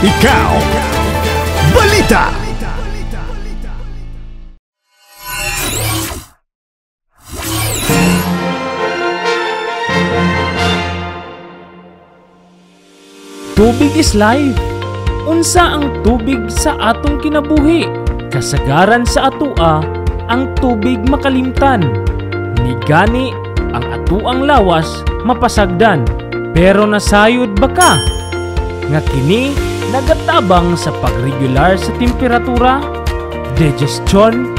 Ikaw, Balita! Tubig is life. Unsa ang tubig sa atong kinabuhi? Kasagaran sa atoa ang tubig makalimtan. Ni gani ang atuang lawas mapasagdan. Pero nasayod ba ka? Nga kini nagatabang sa pagregular sa temperatura, digestion,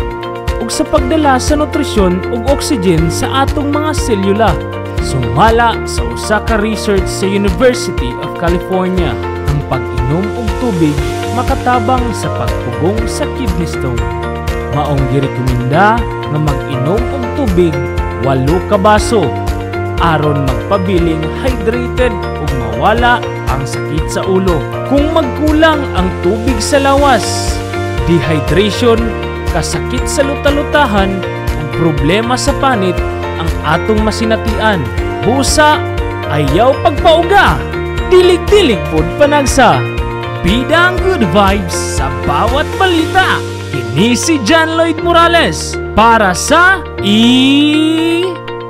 ug sa pagdala sa nutrisyon ug oxygen sa atong mga selula. Sumala sa usa ka research sa University of California, ang pag-inom og tubig makatabang sa pagpugong sa kidney stone. Maong girekomenda nga mag-inom og tubig 8 ka baso aron magpabiling hydrated ug mawala ang sakit sa ulo. Kung magkulang ang tubig sa lawas, dehydration, kasakit sa luta-lutahan ug problema sa panit ang atong masinatian. Busa, ayaw pagpauga, dilig-dilig pod panagsa. Bida ang good vibes sa bawat balita. Kini si John Lloyd Morales para sa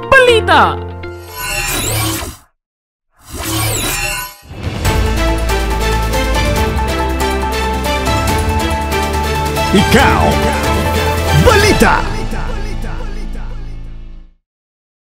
Balita. Ikaw, Balita!